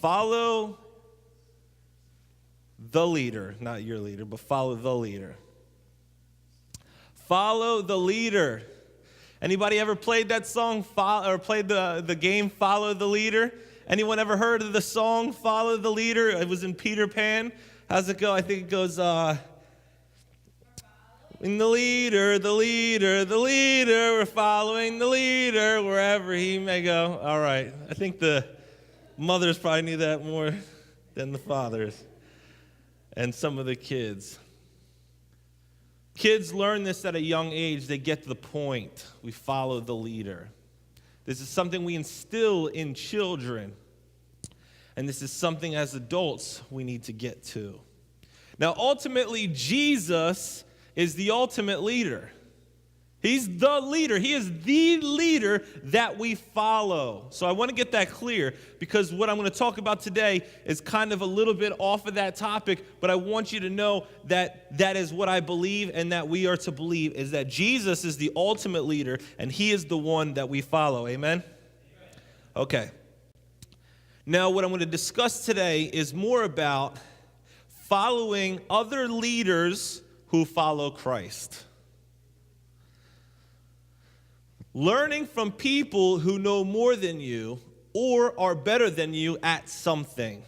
Follow the leader, not your leader, but follow the leader. Follow the leader. Anybody ever played that song or played the game Follow the Leader? Anyone ever heard of the song Follow the Leader? It was in Peter Pan. How's it go? I think it goes, in the leader, we're following the leader wherever he may go. All right. I think the mothers probably knew that more than the fathers and some of the kids. Kids learn this at a young age. They get to the point. We follow the leader. This is something we instill in children. And this is something as adults we need to get to. Now, ultimately, Jesus is the ultimate leader. He's the leader. He is the leader that we follow. So I want to get that clear because what I'm going to talk about today is kind of a little bit off of that topic, but I want you to know that that is what I believe and that we are to believe is that Jesus is the ultimate leader and he is the one that we follow. Amen? Okay. Now what I'm going to discuss today is more about following other leaders who follow Christ. Learning from people who know more than you or are better than you at something.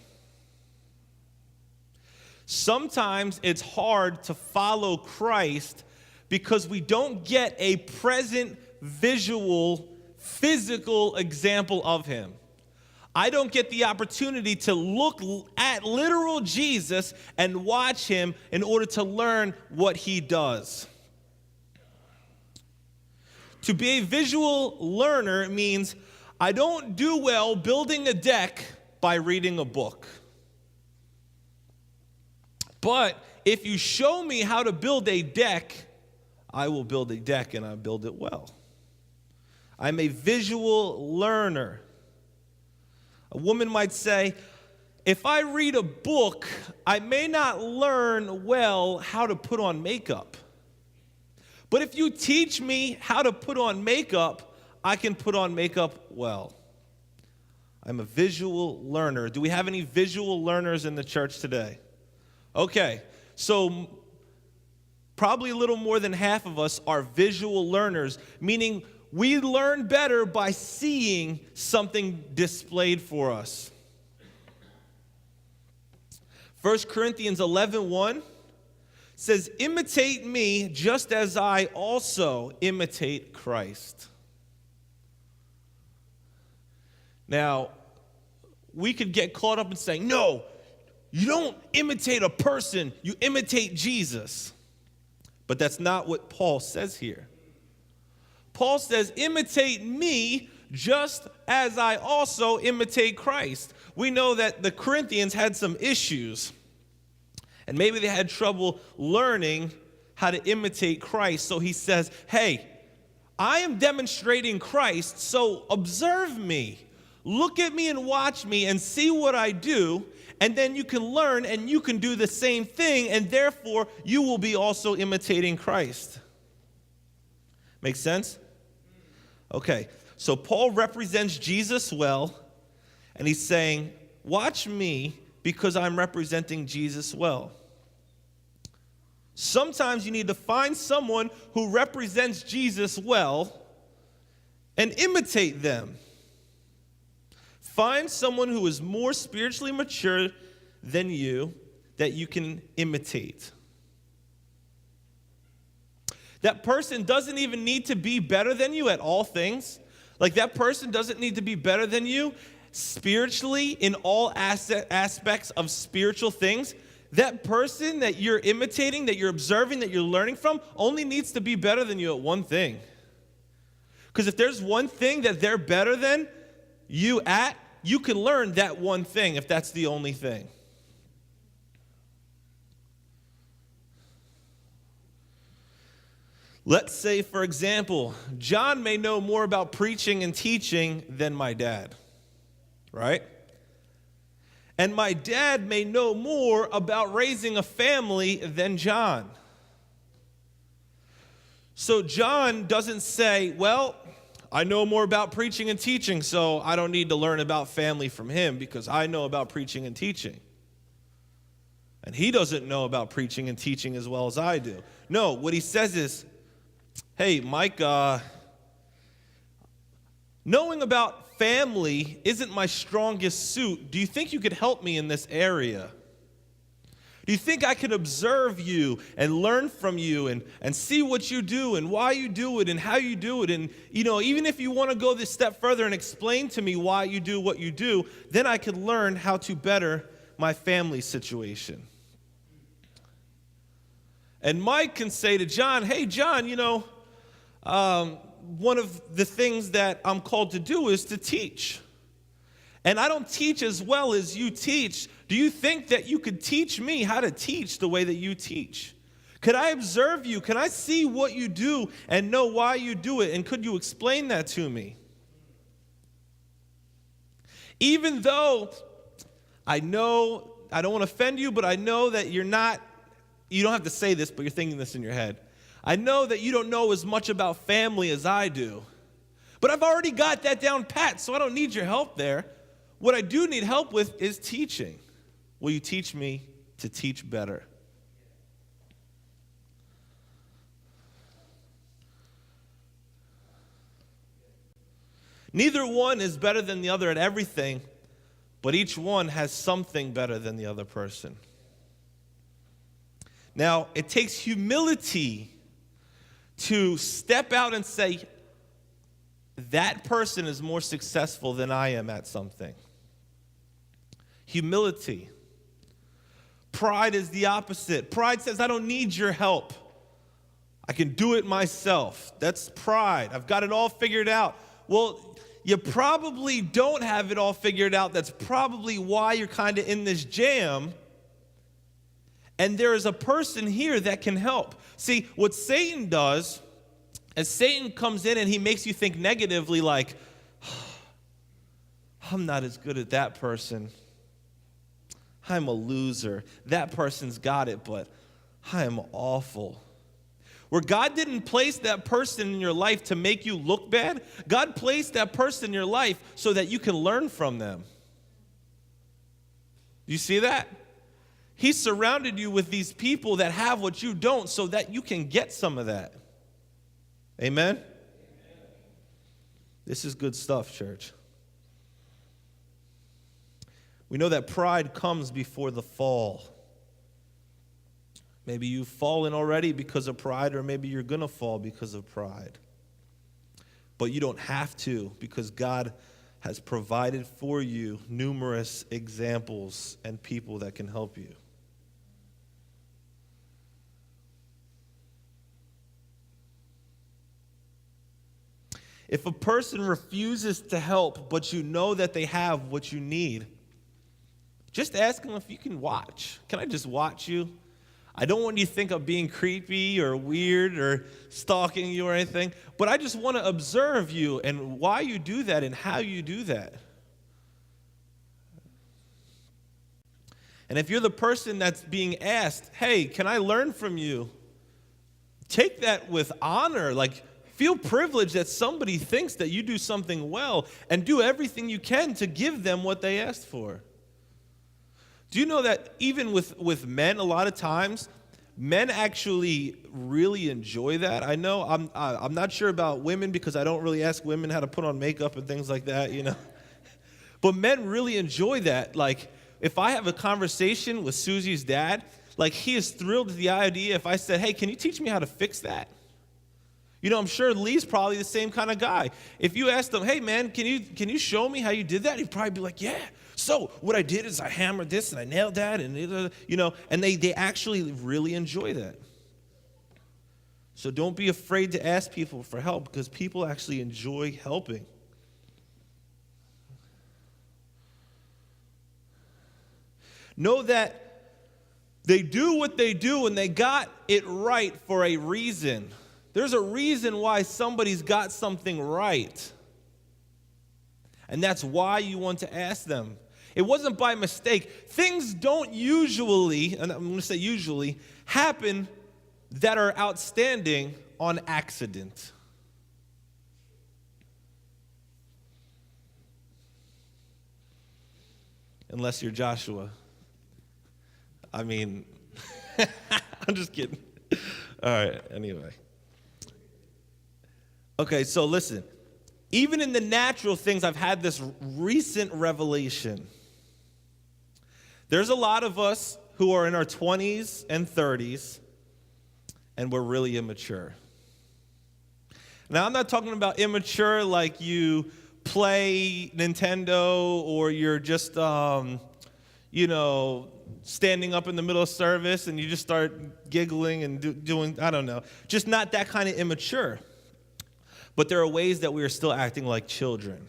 Sometimes it's hard to follow Christ because we don't get a present, visual, physical example of him. I don't get the opportunity to look at literal Jesus and watch him in order to learn what he does. To be a visual learner means I don't do well building a deck by reading a book. But if you show me how to build a deck, I will build a deck and I build it well. I'm a visual learner. A woman might say, if I read a book, I may not learn well how to put on makeup. But if you teach me how to put on makeup, I can put on makeup well. I'm a visual learner. Do we have any visual learners in the church today? Okay, so probably a little more than half of us are visual learners, meaning we learn better by seeing something displayed for us. 1 Corinthians 11:1 says, imitate me just as I also imitate Christ. Now, we could get caught up in saying, no, you don't imitate a person, you imitate Jesus. But that's not what Paul says here. Paul says, imitate me just as I also imitate Christ. We know that the Corinthians had some issues. And maybe they had trouble learning how to imitate Christ. So he says, hey, I am demonstrating Christ, so observe me. Look at me and watch me and see what I do. And then you can learn and you can do the same thing. And therefore, you will be also imitating Christ. Make sense? Okay, so Paul represents Jesus well. And he's saying, watch me because I'm representing Jesus well. Sometimes you need to find someone who represents Jesus well and imitate them. Find someone who is more spiritually mature than you that you can imitate. That person doesn't even need to be better than you at all things. Like that person doesn't need to be better than you spiritually in all aspects of spiritual things. That person that you're imitating, that you're observing, that you're learning from, only needs to be better than you at one thing. Because if there's one thing that they're better than you at, you can learn that one thing if that's the only thing. Let's say, for example, John may know more about preaching and teaching than my dad, right? And my dad may know more about raising a family than John. So John doesn't say, well, I know more about preaching and teaching, so I don't need to learn about family from him because I know about preaching and teaching. And he doesn't know about preaching and teaching as well as I do. No, what he says is, hey, Mike, knowing about family isn't my strongest suit. Do you think you could help me in this area? Do you think I can observe you and learn from you and see what you do and why you do it and how you do it? And, even if you want to go this step further and explain to me why you do what you do, then I could learn how to better my family situation. And Mike can say to John, hey, John, one of the things that I'm called to do is to teach. And I don't teach as well as you teach. Do you think that you could teach me how to teach the way that you teach? Could I observe you? Can I see what you do and know why you do it? And could you explain that to me? Even though I know, I don't want to offend you, but I know that you don't have to say this, but you're thinking this in your head. I know that you don't know as much about family as I do. But I've already got that down pat, so I don't need your help there. What I do need help with is teaching. Will you teach me to teach better? Neither one is better than the other at everything, but each one has something better than the other person. Now, it takes humility to step out and say, that person is more successful than I am at something. Humility. Pride is the opposite. Pride says, I don't need your help. I can do it myself. That's pride. I've got it all figured out. Well, you probably don't have it all figured out. That's probably why you're kind of in this jam. And there is a person here that can help. See, what Satan does, as Satan comes in and he makes you think negatively like, I'm not as good as that person. I'm a loser. That person's got it, but I am awful. Where God didn't place that person in your life to make you look bad, God placed that person in your life so that you can learn from them. You see that? He surrounded you with these people that have what you don't so that you can get some of that. Amen? Amen. This is good stuff, church. We know that pride comes before the fall. Maybe you've fallen already because of pride, or maybe you're going to fall because of pride. But you don't have to, because God has provided for you numerous examples and people that can help you. If a person refuses to help, but you know that they have what you need, just ask them if you can watch. Can I just watch you? I don't want you to think of being creepy or weird or stalking you or anything, but I just want to observe you and why you do that and how you do that. And if you're the person that's being asked, hey, can I learn from you? Take that with honor. Like, feel privileged that somebody thinks that you do something well, and do everything you can to give them what they asked for. Do you know that even with men, a lot of times, men actually really enjoy that? I know I'm not sure about women because I don't really ask women how to put on makeup and things like that, But men really enjoy that. Like, if I have a conversation with Susie's dad, like, he is thrilled at the idea if I said, hey, can you teach me how to fix that? I'm sure Lee's probably the same kind of guy. If you asked him, hey, man, can you show me how you did that? He'd probably be like, yeah. So what I did is I hammered this and I nailed that, and and they actually really enjoy that. So don't be afraid to ask people for help, because people actually enjoy helping. Know that they do what they do and they got it right for a reason. There's a reason why somebody's got something right. And that's why you want to ask them. It wasn't by mistake. Things don't usually, and I'm going to say usually, happen that are outstanding on accident. unless you're Joshua. I mean, I'm just kidding. All right, anyway. Okay, so listen. Even in the natural things, I've had this recent revelation. There's a lot of us who are in our 20s and 30s, and we're really immature. Now, I'm not talking about immature like you play Nintendo or you're just, standing up in the middle of service and you just start giggling and doing, I don't know. Just not that kind of immature. But there are ways that we are still acting like children.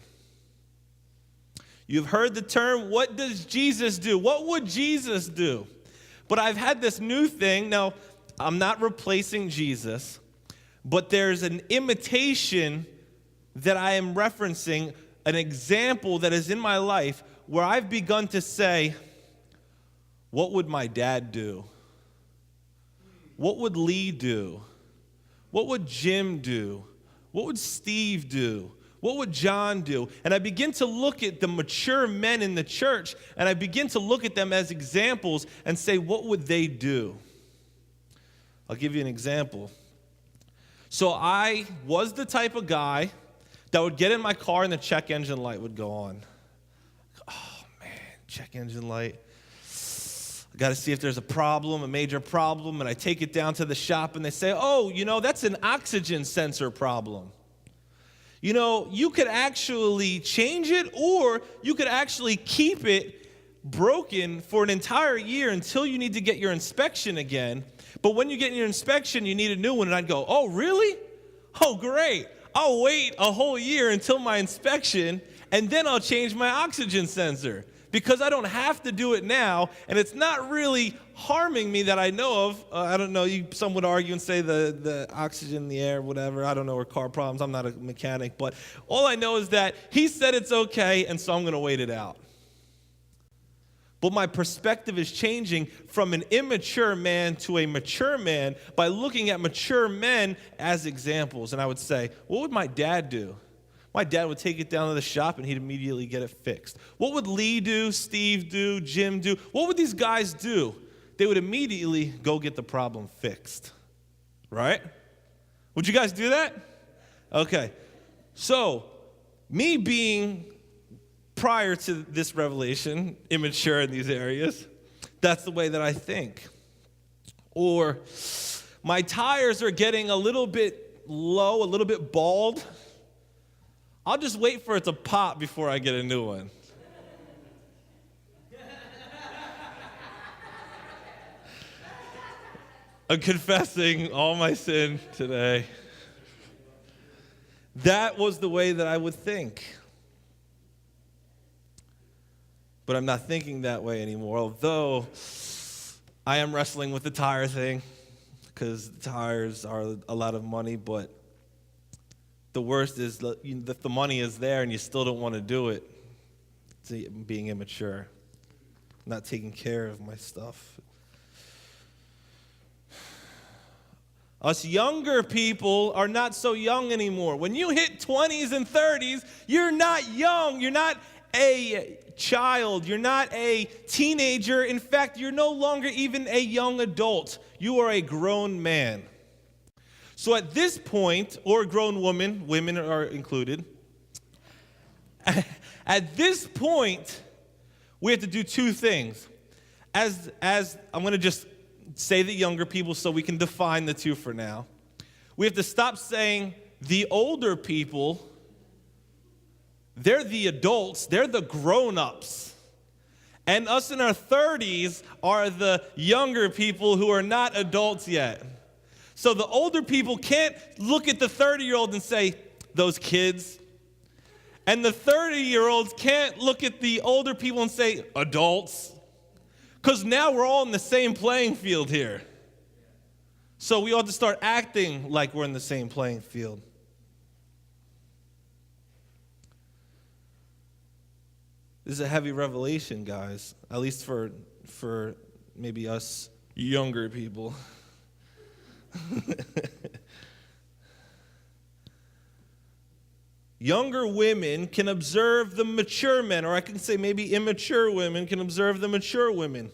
You've heard the term, what does Jesus do? What would Jesus do? But I've had this new thing. Now, I'm not replacing Jesus, but there's an imitation that I am referencing, an example that is in my life where I've begun to say, what would my dad do? What would Lee do? What would Jim do? What would Steve do? What would John do? And I begin to look at the mature men in the church, and I begin to look at them as examples and say, what would they do? I'll give you an example. So I was the type of guy that would get in my car and the check engine light would go on. Oh, man, check engine light. I got to see if there's a problem, a major problem, and I take it down to the shop and they say, oh, that's an oxygen sensor problem. You could actually change it, or you could actually keep it broken for an entire year until you need to get your inspection again. But when you get your inspection, you need a new one. And I'd go, oh, really? Oh, great. I'll wait a whole year until my inspection, and then I'll change my oxygen sensor. Because I don't have to do it now, and it's not really harming me that I know of. I don't know, some would argue and say the oxygen in the air, whatever. I don't know, or car problems. I'm not a mechanic. But all I know is that he said it's okay, and so I'm going to wait it out. But my perspective is changing from an immature man to a mature man by looking at mature men as examples. And I would say, what would my dad do? My dad would take it down to the shop and he'd immediately get it fixed. What would Lee do, Steve do, Jim do? What would these guys do? They would immediately go get the problem fixed, right? Would you guys do that? Okay. So, me being, prior to this revelation, immature in these areas, that's the way that I think. Or, my tires are getting a little bit low, a little bit bald. I'll just wait for it to pop before I get a new one. I'm confessing all my sin today. That was the way that I would think. But I'm not thinking that way anymore, although I am wrestling with the tire thing, because tires are a lot of money, but the worst is that the money is there and you still don't want to do it. It's being immature, not taking care of my stuff. Us younger people are not so young anymore. When you hit 20s and 30s, you're not young. You're not a child. You're not a teenager. In fact, you're no longer even a young adult. You are a grown man. So at this point, or a grown woman, women are included, at this point, we have to do two things. As I'm going to just say the younger people so we can define the two for now. We have to stop saying the older people, they're the adults, they're the grown-ups. And us in our 30s are the younger people who are not adults yet. So the older people can't look at the 30-year-old and say, those kids. And the 30-year-olds can't look at the older people and say, adults. Because now we're all in the same playing field here. So we ought to start acting like we're in the same playing field. This is a heavy revelation, guys, at least for maybe us younger people. Younger women can observe the mature men, or I can say maybe immature women can observe the mature women.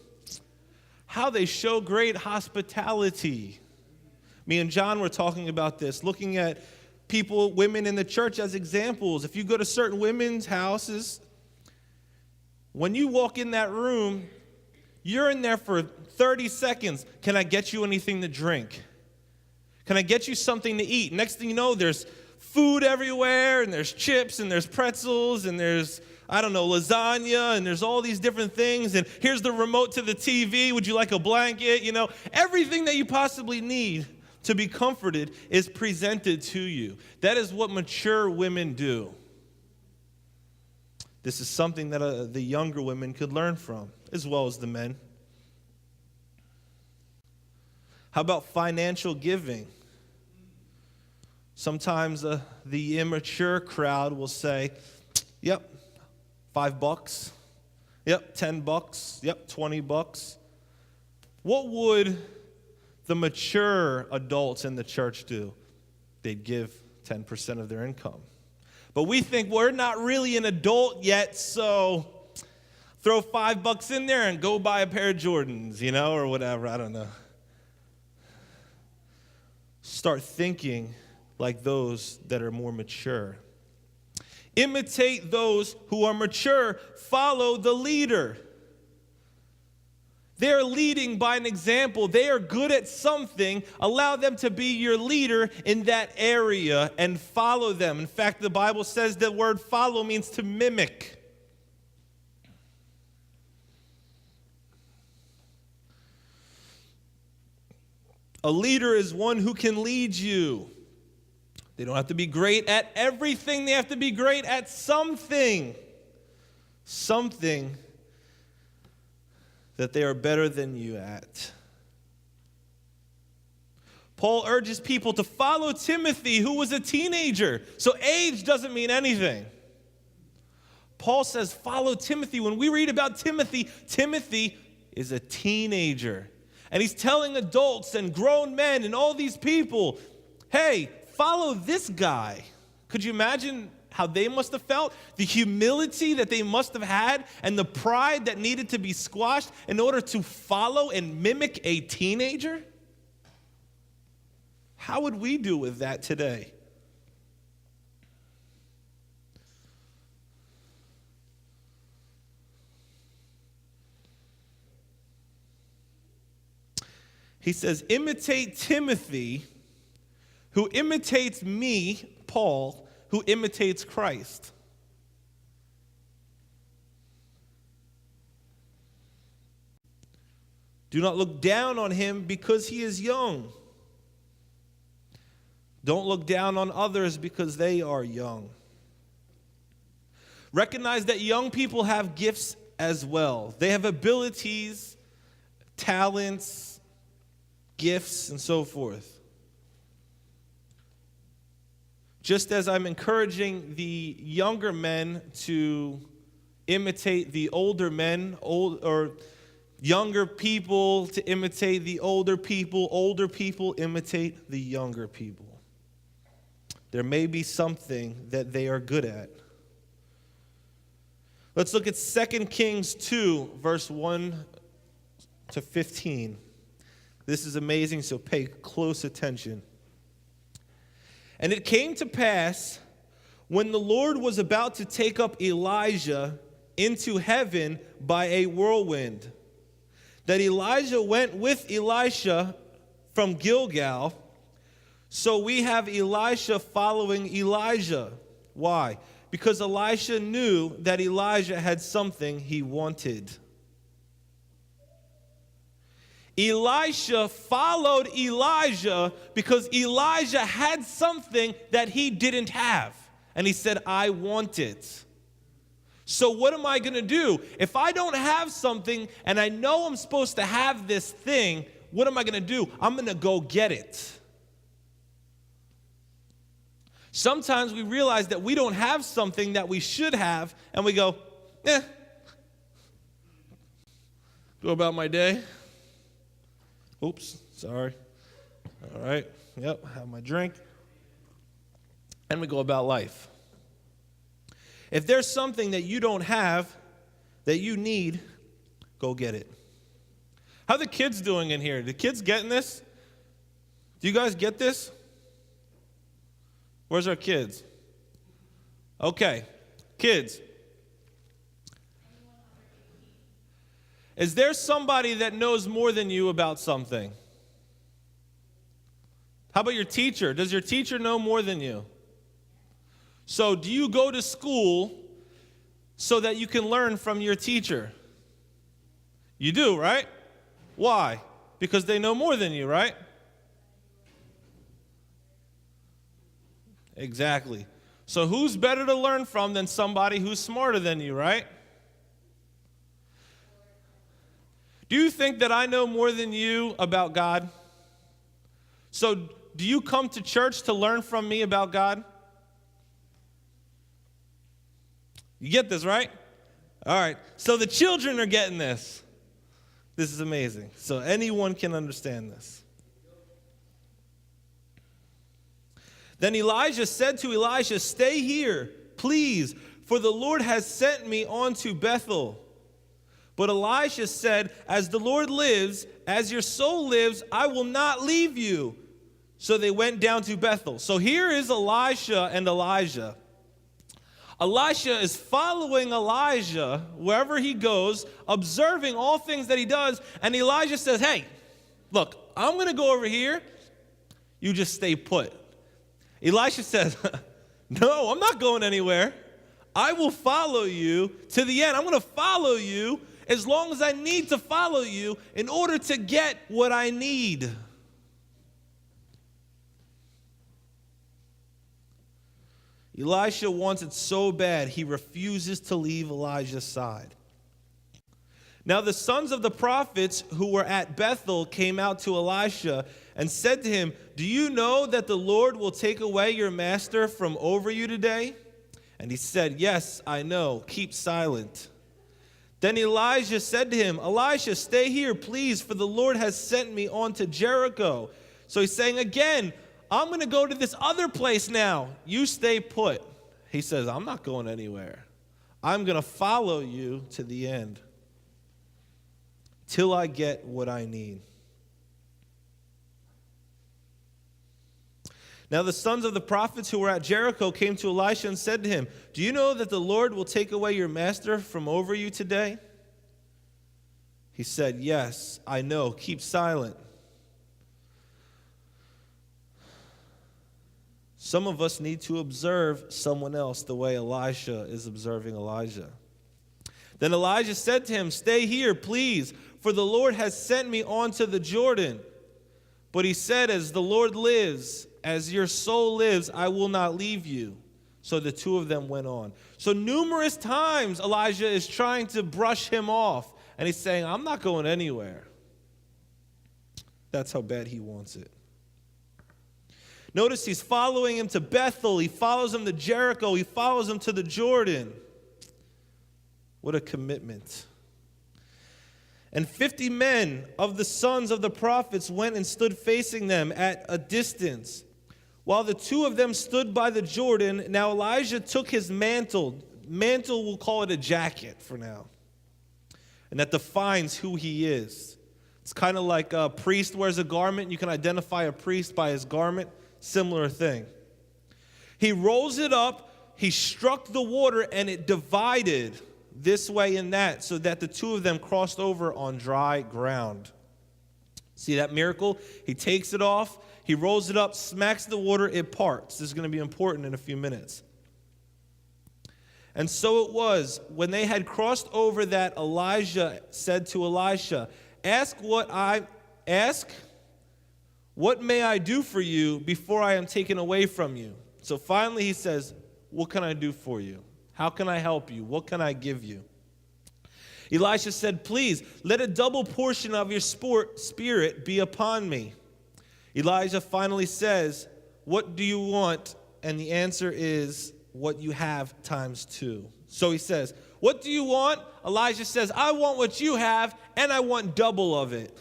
How they show great hospitality. Me and John were talking about this, looking at people, women in the church as examples. If you go to certain women's houses, when you walk in that room, you're in there for 30 seconds. Can I get you anything to drink? Can I get you something to eat? Next thing you know, there's food everywhere, and there's chips, and there's pretzels, and there's, lasagna, and there's all these different things, and here's the remote to the TV. Would you like a blanket? Everything that you possibly need to be comforted is presented to you. That is what mature women do. This is something that the younger women could learn from, as well as the men. How about financial giving? Sometimes the immature crowd will say, yep, $5. Yep, $10. Yep, $20. What would the mature adults in the church do? They'd give 10% of their income. But we think we're not really an adult yet, so throw $5 in there and go buy a pair of Jordans, or whatever, I don't know. Start thinking like those that are more mature. Imitate those who are mature. Follow the leader. They are leading by an example. They are good at something. Allow them to be your leader in that area and follow them. In fact, the Bible says the word follow means to mimic. A leader is one who can lead you. They don't have to be great at everything. They have to be great at something. Something that they are better than you at. Paul urges people to follow Timothy, who was a teenager. So age doesn't mean anything. Paul says, follow Timothy. When we read about Timothy, Timothy is a teenager. And he's telling adults and grown men and all these people, hey, follow this guy. Could you imagine how they must have felt? The humility that they must have had and the pride that needed to be squashed in order to follow and mimic a teenager? How would we do with that today? He says, imitate Timothy, who imitates me, Paul, who imitates Christ. Do not look down on him because he is young. Don't look down on others because they are young. Recognize that young people have gifts as well. They have abilities, talents, gifts, and so forth. Just as I'm encouraging the younger men to imitate the older men, or younger people to imitate the older people imitate the younger people. There may be something that they are good at. Let's look at 2 Kings 2, verse 1 to 15. This is amazing, so pay close attention. And it came to pass, when the Lord was about to take up Elijah into heaven by a whirlwind, that Elijah went with Elisha from Gilgal. So we have Elisha following Elijah. Why? Because Elisha knew that Elijah had something he wanted. Elisha followed Elijah because Elijah had something that he didn't have. And he said, I want it. So what am I going to do? If I don't have something and I know I'm supposed to have this thing, what am I going to do? I'm going to go get it. Sometimes we realize that we don't have something that we should have, and we go, go about my day. Oops, sorry. All right, yep, have my drink. And we go about life. If there's something that you don't have, that you need, go get it. How are the kids doing in here? The kids getting this? Do you guys get this? Where's our kids? Okay, kids. Is there somebody that knows more than you about something? How about your teacher? Does your teacher know more than you? So do you go to school so that you can learn from your teacher? You do, right? Why? Because they know more than you, right? Exactly. So who's better to learn from than somebody who's smarter than you, right? Do you think that I know more than you about God? So do you come to church to learn from me about God? You get this, right? All right. So the children are getting this. This is amazing. So anyone can understand this. Then Elijah said to Elisha, "Stay here, please, for the Lord has sent me on to Bethel." But Elisha said, "As the Lord lives, as your soul lives, I will not leave you." So they went down to Bethel. So here is Elisha and Elijah. Elisha is following Elijah wherever he goes, observing all things that he does. And Elijah says, "Hey, look, I'm going to go over here. You just stay put." Elisha says, "No, I'm not going anywhere. I will follow you to the end. I'm going to follow you as long as I need to follow you in order to get what I need." Elisha wants it so bad, he refuses to leave Elijah's side. Now the sons of the prophets who were at Bethel came out to Elisha and said to him, "Do you know that the Lord will take away your master from over you today?" And he said, "Yes, I know. Keep silent." Then Elijah said to him, "Elisha, stay here, please, for the Lord has sent me on to Jericho." So he's saying again, "I'm going to go to this other place now. You stay put." He says, "I'm not going anywhere. I'm going to follow you to the end till I get what I need." Now the sons of the prophets who were at Jericho came to Elisha and said to him, "Do you know that the Lord will take away your master from over you today?" He said, "Yes, I know. Keep silent." Some of us need to observe someone else the way Elisha is observing Elijah. Then Elijah said to him, "Stay here, please, for the Lord has sent me on to the Jordan." But he said, "As the Lord lives, as your soul lives, I will not leave you." So the two of them went on. So numerous times Elijah is trying to brush him off. And he's saying, "I'm not going anywhere." That's how bad he wants it. Notice he's following him to Bethel. He follows him to Jericho. He follows him to the Jordan. What a commitment. And 50 men of the sons of the prophets went and stood facing them at a distance, while the two of them stood by the Jordan. Now Elijah took his mantle. Mantle, we'll call it a jacket for now. And that defines who he is. It's kind of like a priest wears a garment. You can identify a priest by his garment. Similar thing. He rolls it up, he struck the water, and it divided this way and that, so that the two of them crossed over on dry ground. See that miracle? He takes it off, he rolls it up, smacks the water, it parts. This is going to be important in a few minutes. And so it was, when they had crossed over, that Elijah said to Elisha, Ask what may I do for you before I am taken away from you?" So finally he says, "What can I do for you? How can I help you? What can I give you?" Elisha said, "Please, let a double portion of your spirit be upon me." Elijah finally says, "What do you want?" And the answer is, "What you have times 2. So he says, "What do you want?" Elijah says, "I want what you have, and I want double of it."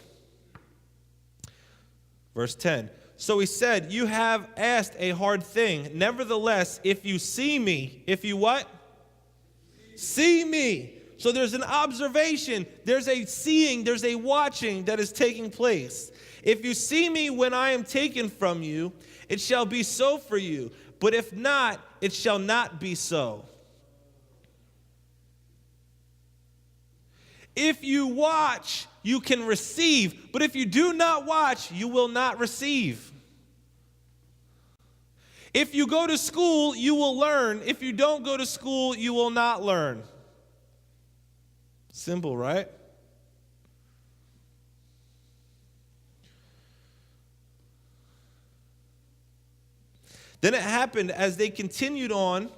Verse 10, so he said, "You have asked a hard thing. Nevertheless, if you see me," if you what? See me. So there's an observation, there's a seeing, there's a watching that is taking place. If you see me when I am taken from you, it shall be so for you. But if not, it shall not be so. If you watch, you can receive. But if you do not watch, you will not receive. If you go to school, you will learn. If you don't go to school, you will not learn. Simple, right? Then it happened as they continued on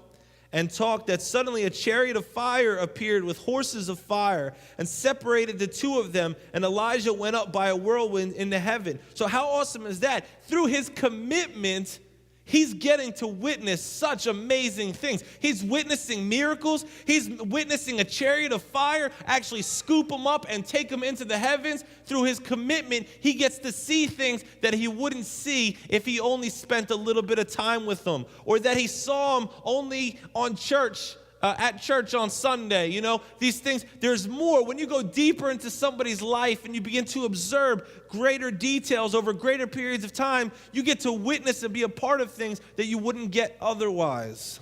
and talked that suddenly a chariot of fire appeared with horses of fire and separated the two of them, and Elijah went up by a whirlwind into heaven. So how awesome is that? Through his commitment, he's getting to witness such amazing things. He's witnessing miracles. He's witnessing a chariot of fire actually scoop him up and take him into the heavens. Through his commitment, he gets to see things that he wouldn't see if he only spent a little bit of time with them, or that he saw him only on church. At church on Sunday, these things, there's more. When you go deeper into somebody's life and you begin to observe greater details over greater periods of time, you get to witness and be a part of things that you wouldn't get otherwise.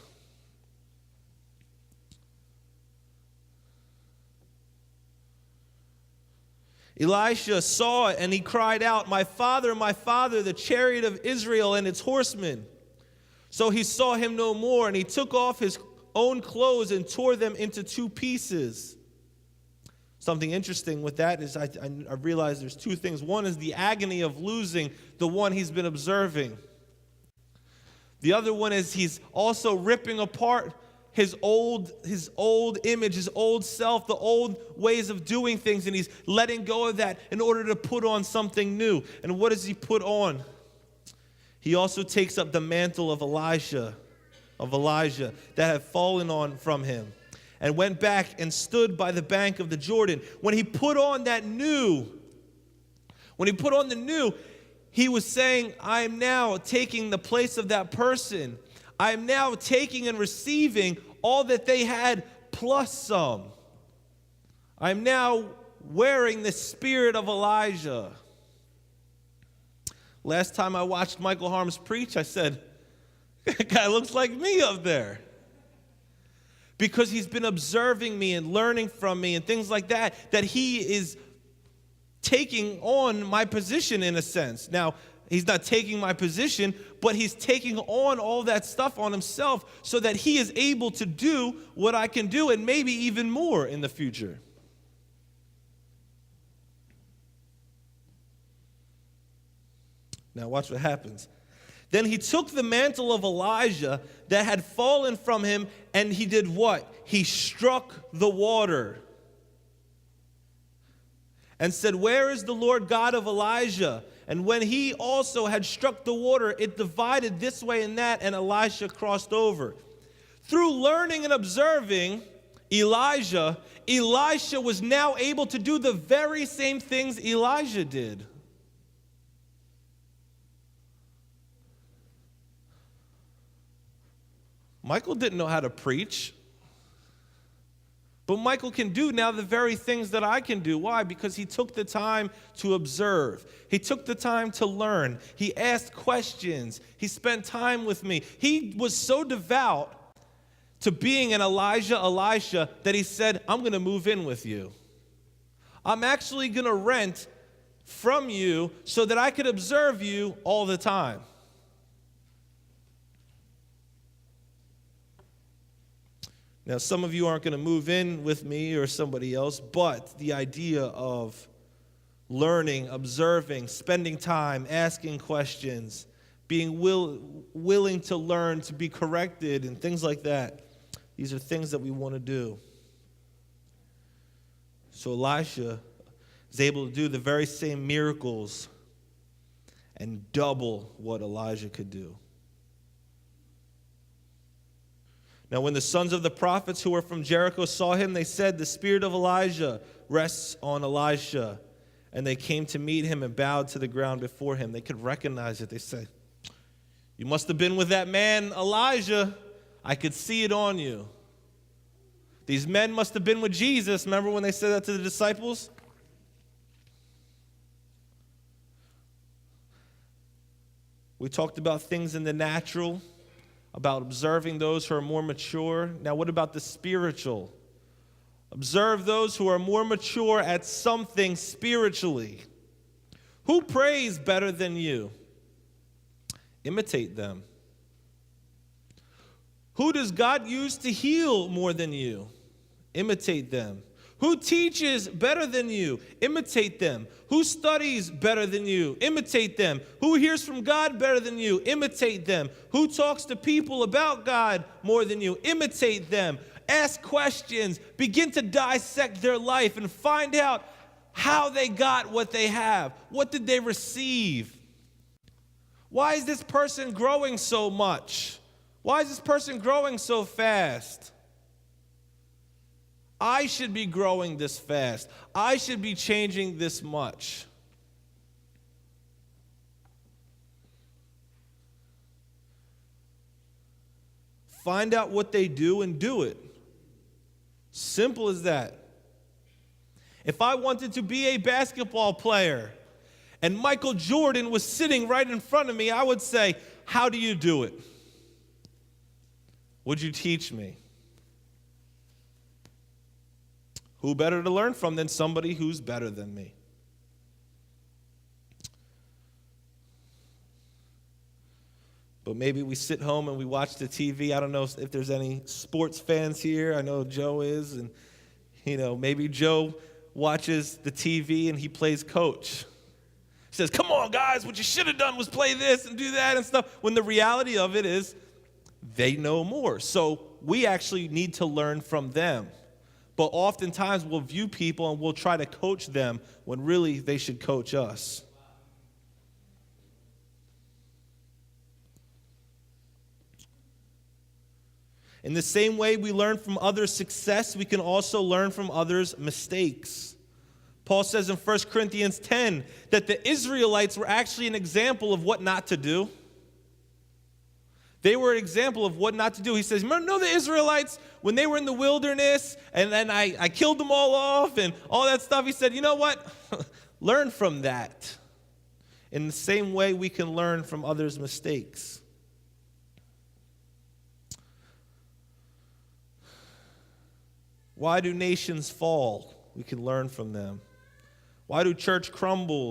Elisha saw it and he cried out, my father, the chariot of Israel and its horsemen. So he saw him no more, and he took off his own clothes and tore them into two pieces. Something interesting with that is I realize there's two things. One is the agony of losing the one he's been observing. The other one is he's also ripping apart his old image, his old self, the old ways of doing things, and he's letting go of that in order to put on something new. And what does he put on? He also takes up the mantle of Elijah that had fallen on from him, and went back and stood by the bank of the Jordan. When he put on the new, he was saying, I am now taking the place of that person. I am now taking and receiving all that they had plus some. I am now wearing the spirit of Elijah. Last time I watched Michael Harms preach, I said, that guy looks like me up there. Because he's been observing me and learning from me and things like that he is taking on my position in a sense. Now, he's not taking my position, but he's taking on all that stuff on himself so that he is able to do what I can do and maybe even more in the future. Now watch what happens. Then he took the mantle of Elijah that had fallen from him, and he did what? He struck the water and said, where is the Lord God of Elijah? And when he also had struck the water, it divided this way and that, and Elisha crossed over. Through learning and observing Elisha was now able to do the very same things Elijah did. Michael didn't know how to preach, but Michael can do now the very things that I can do. Why? Because he took the time to observe. He took the time to learn. He asked questions. He spent time with me. He was so devout to being an Elisha, that he said, I'm going to move in with you. I'm actually going to rent from you so that I could observe you all the time. Now, some of you aren't going to move in with me or somebody else, but the idea of learning, observing, spending time, asking questions, being willing to learn, to be corrected, and things like that, these are things that we want to do. So Elisha is able to do the very same miracles and double what Elijah could do. Now, when the sons of the prophets who were from Jericho saw him, they said, the spirit of Elijah rests on Elisha. And they came to meet him and bowed to the ground before him. They could recognize it. They said, you must have been with that man, Elijah. I could see it on you. These men must have been with Jesus. Remember when they said that to the disciples? We talked about things in the natural, about observing those who are more mature. Now, what about the spiritual? Observe those who are more mature at something spiritually. Who prays better than you? Imitate them. Who does God use to heal more than you? Imitate them. Who teaches better than you? Imitate them. Who studies better than you? Imitate them. Who hears from God better than you? Imitate them. Who talks to people about God more than you? Imitate them. Ask questions. Begin to dissect their life and find out how they got what they have. What did they receive? Why is this person growing so much? Why is this person growing so fast? I should be growing this fast. I should be changing this much. Find out what they do and do it. Simple as that. If I wanted to be a basketball player and Michael Jordan was sitting right in front of me, I would say, how do you do it? Would you teach me? Who better to learn from than somebody who's better than me? But maybe we sit home and we watch the TV. I don't know if there's any sports fans here. I know Joe is. And, maybe Joe watches the TV and he plays coach. He says, come on, guys, what you should have done was play this and do that and stuff. When the reality of it is they know more. So we actually need to learn from them. But oftentimes we'll view people and we'll try to coach them when really they should coach us. In the same way we learn from others' success, we can also learn from others' mistakes. Paul says in 1 Corinthians 10 that the Israelites were actually an example of what not to do. They were an example of what not to do. He says, remember the Israelites when they were in the wilderness and then I killed them all off and all that stuff? He said, you know what? Learn from that. In the same way we can learn from others' mistakes. Why do nations fall? We can learn from them. Why do churches crumble?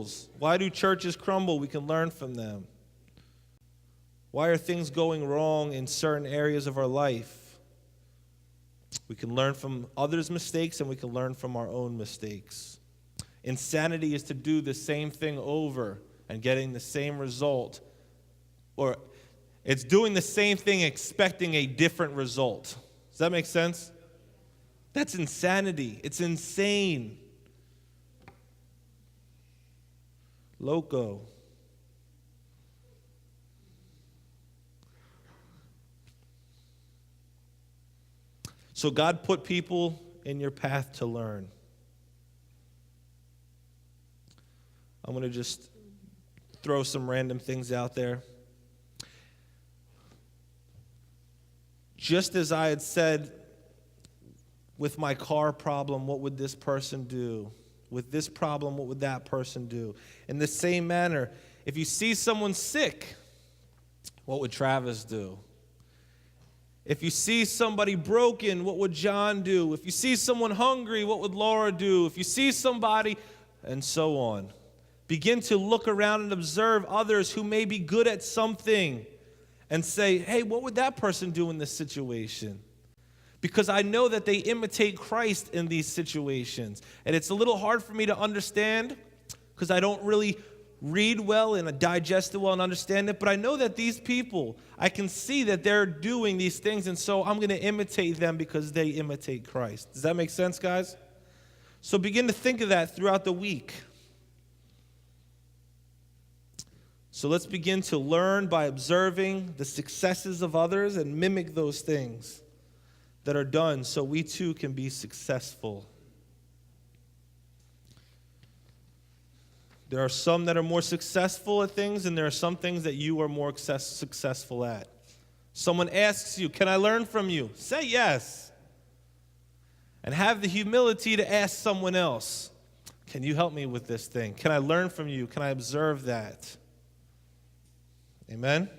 We can learn from them. Why are things going wrong in certain areas of our life? We can learn from others' mistakes and we can learn from our own mistakes. Insanity is to do the same thing over and getting the same result. Or it's doing the same thing expecting a different result. Does that make sense? That's insanity. It's insane. Loco. So God put people in your path to learn. I'm going to just throw some random things out there. Just as I had said with my car problem, what would this person do? With this problem, what would that person do? In the same manner, if you see someone sick, what would Travis do? If you see somebody broken, what would John do? If you see someone hungry, what would Laura do? If you see somebody, and so on. Begin to look around and observe others who may be good at something and say, hey, what would that person do in this situation? Because I know that they imitate Christ in these situations. And it's a little hard for me to understand because I don't really read well and digest it well and understand it. But I know that these people, I can see that they're doing these things. And so I'm going to imitate them because they imitate Christ. Does that make sense, guys? So begin to think of that throughout the week. So let's begin to learn by observing the successes of others and mimic those things that are done so we too can be successful. There are some that are more successful at things, and there are some things that you are more successful at. Someone asks you, can I learn from you? Say yes. And have the humility to ask someone else, can you help me with this thing? Can I learn from you? Can I observe that? Amen?